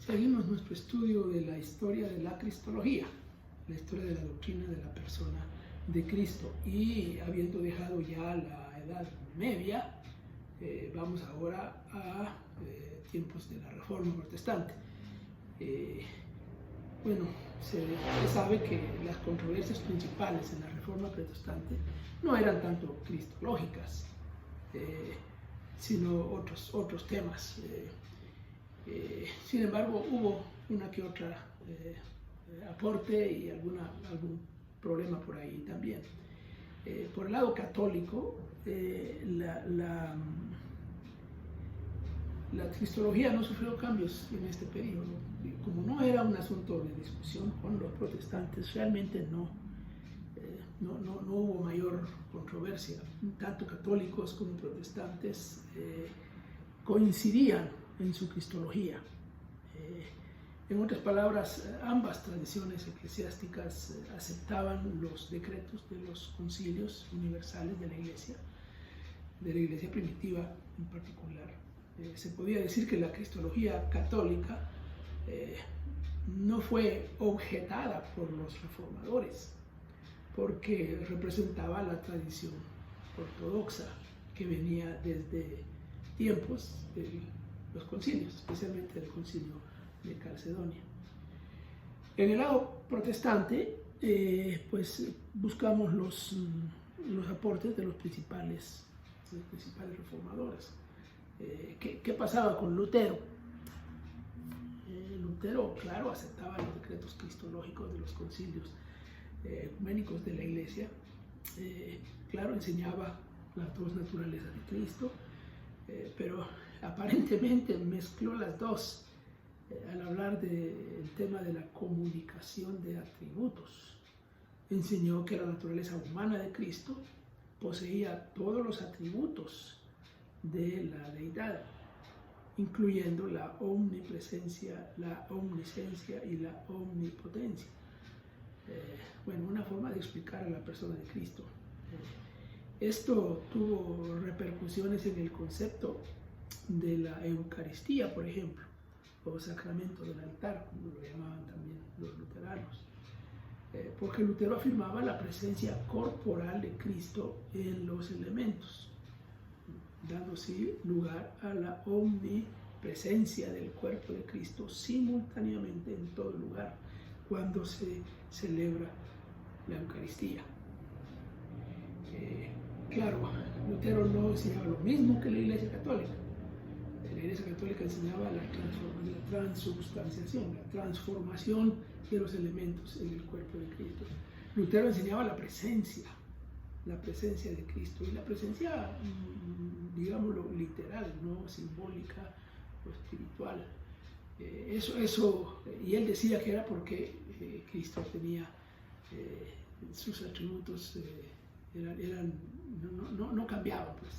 Seguimos nuestro estudio de la historia de la cristología, la historia de la doctrina de la persona de Cristo. Y habiendo dejado ya la Edad Media, vamos ahora a tiempos de la Reforma Protestante. Bueno, se sabe que las controversias principales en la Reforma Protestante no eran tanto cristológicas, sino otros temas. Sin embargo, hubo una que otra aporte y algún problema por ahí también. Por el lado católico, la cristología no sufrió cambios en este periodo. Como no era un asunto de discusión con los protestantes, realmente no hubo mayor controversia. Tanto católicos como protestantes coincidían en su cristología. En otras palabras, ambas tradiciones eclesiásticas aceptaban los decretos de los concilios universales de la Iglesia primitiva en particular. Se podía decir que la cristología católica no fue objetada por los reformadores, porque representaba la tradición ortodoxa que venía desde tiempos de los concilios, especialmente del concilio de Calcedonia. En el lado protestante, pues buscamos los aportes de los principales reformadores. ¿Qué pasaba con Lutero? Lutero, claro, aceptaba los decretos cristológicos de los concilios ecuménicos de la Iglesia. Claro, enseñaba las dos naturalezas de Cristo, pero aparentemente mezcló las dos al hablar del tema de la comunicación de atributos. Enseñó que la naturaleza humana de Cristo poseía todos los atributos de la deidad, incluyendo la omnipresencia, la omnisciencia y la omnipotencia. Bueno, una forma de explicar a la persona de Cristo. Esto tuvo repercusiones en el concepto de la Eucaristía, por ejemplo, o sacramento del altar, como lo llamaban también los luteranos, porque Lutero afirmaba la presencia corporal de Cristo en los elementos, dando así lugar a la omnipresencia del cuerpo de Cristo simultáneamente en todo lugar cuando se celebra la Eucaristía. Claro, Lutero no enseñaba lo mismo que la Iglesia Católica. La Iglesia Católica enseñaba la transubstanciación, la transformación de los elementos en el cuerpo de Cristo. Lutero enseñaba la presencia de Cristo, y la presencia, digámoslo, literal, no simbólica o espiritual. Y él decía que era porque Cristo tenía sus atributos, no cambiaban, pues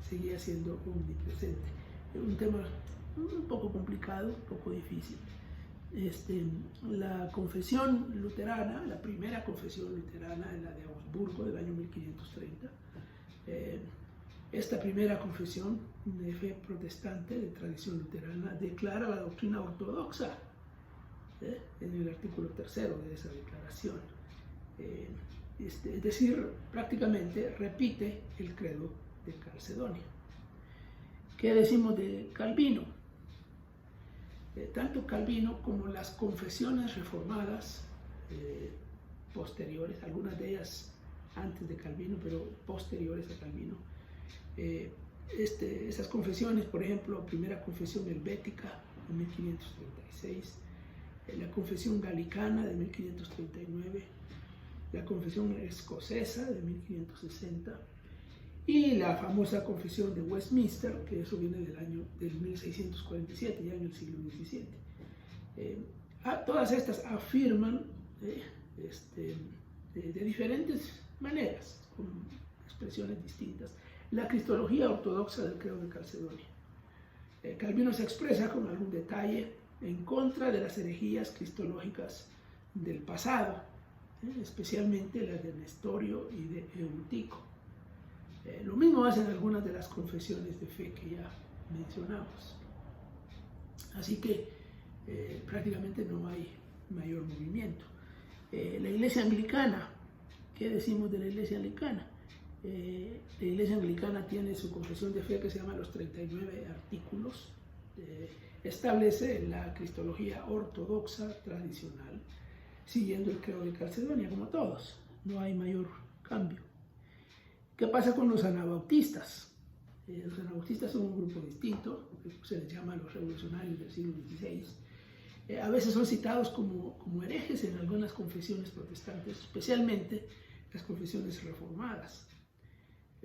seguía siendo omnipresente. Un tema un poco complicado, un poco difícil. La confesión luterana, la primera confesión luterana, la de Augsburgo del año 1530, esta primera confesión de fe protestante de tradición luterana declara la doctrina ortodoxa en el artículo 3 de esa declaración. Es decir, prácticamente repite el credo de Calcedonia. ¿Qué decimos de Calvino? Tanto Calvino como las confesiones reformadas posteriores, algunas de ellas antes de Calvino, pero posteriores a Calvino, esas confesiones, por ejemplo, primera confesión helvética de 1536, la confesión galicana de 1539, la confesión escocesa de 1560 y la famosa confesión de Westminster, que eso viene del 1647, ya en el siglo XVII. Todas estas afirman de diferentes maneras, con expresiones distintas, la cristología ortodoxa del credo de Calcedonia. Calvino se expresa con algún detalle en contra de las herejías cristológicas del pasado, especialmente las de Nestorio y de Eutico. Lo mismo hacen algunas de las confesiones de fe que ya mencionamos. Así que prácticamente no hay mayor movimiento. La Iglesia Anglicana, ¿qué decimos de la Iglesia Anglicana? La Iglesia Anglicana tiene su confesión de fe que se llama los 39 artículos. Establece la cristología ortodoxa tradicional, siguiendo el credo de Calcedonia, como todos. No hay mayor cambio. ¿Qué pasa con los anabautistas? Los anabautistas son un grupo distinto, se les llama los revolucionarios del siglo XVI. A veces son citados como herejes en algunas confesiones protestantes, especialmente las confesiones reformadas.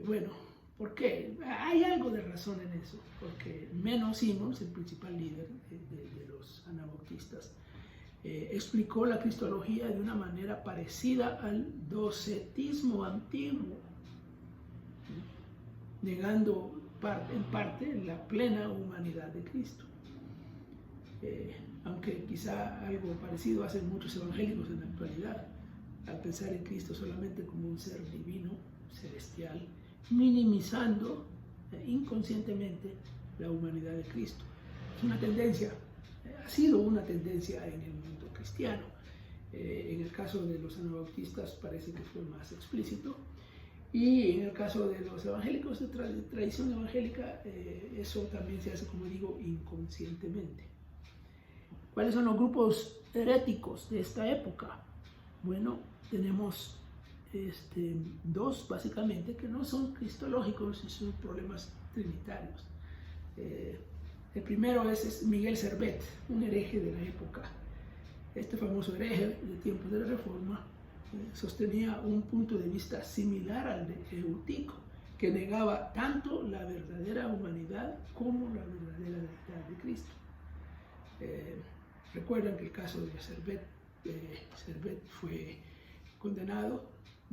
Bueno, ¿por qué? Hay algo de razón en eso, porque Menno Simons, el principal líder de los anabautistas, explicó la cristología de una manera parecida al docetismo antiguo, negando en parte la plena humanidad de Cristo. Aunque quizá algo parecido hacen muchos evangélicos en la actualidad, al pensar en Cristo solamente como un ser divino, celestial, minimizando inconscientemente la humanidad de Cristo. Es una tendencia, ha sido una tendencia en el mundo cristiano. En el caso de los anabautistas parece que fue más explícito, y en el caso de los evangélicos de tradición evangélica, eso también se hace, como digo, inconscientemente. ¿Cuáles son los grupos heréticos de esta época? Bueno, tenemos dos básicamente que no son cristológicos, son problemas trinitarios. El primero es Miguel Servet, un hereje de la época. Este famoso hereje de tiempos de la Reforma sostenía un punto de vista similar al de Eutico, que negaba tanto la verdadera humanidad como la verdadera deidad de Cristo. Recuerdan que el caso de Servet, Servet fue condenado,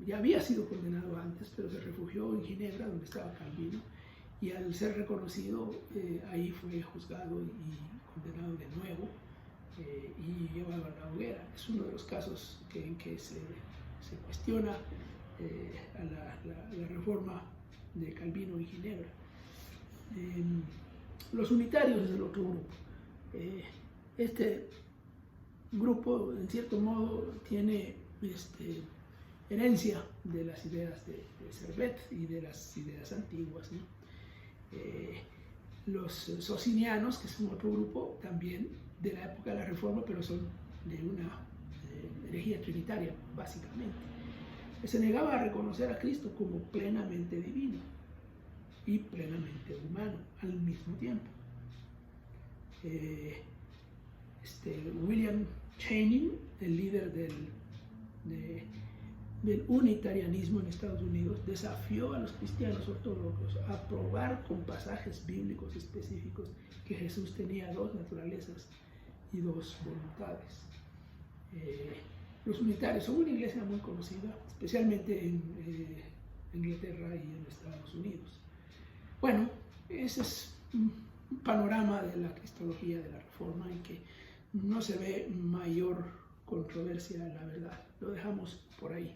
ya había sido condenado antes, pero se refugió en Ginebra, donde estaba Calvino, y al ser reconocido, ahí fue juzgado y condenado de nuevo, y llevado a la hoguera. Es uno de los casos en que se cuestiona a la reforma de Calvino en Ginebra. Los unitarios es el otro grupo. Este grupo, en cierto modo, tiene herencia de las ideas de Servet y de las ideas antiguas, ¿no? Los socinianos, que son otro grupo también de la época de la Reforma, pero son de una herejía trinitaria, básicamente. Se negaba a reconocer a Cristo como plenamente divino y plenamente humano al mismo tiempo. William Channing, el líder del unitarianismo en Estados Unidos, desafió a los cristianos ortodoxos a probar con pasajes bíblicos específicos que Jesús tenía dos naturalezas y dos voluntades. Los unitarios son una iglesia muy conocida, especialmente en Inglaterra y en Estados Unidos. Bueno, ese es un panorama de la cristología de la Reforma en que no se ve mayor controversia, la verdad. Lo dejamos por ahí.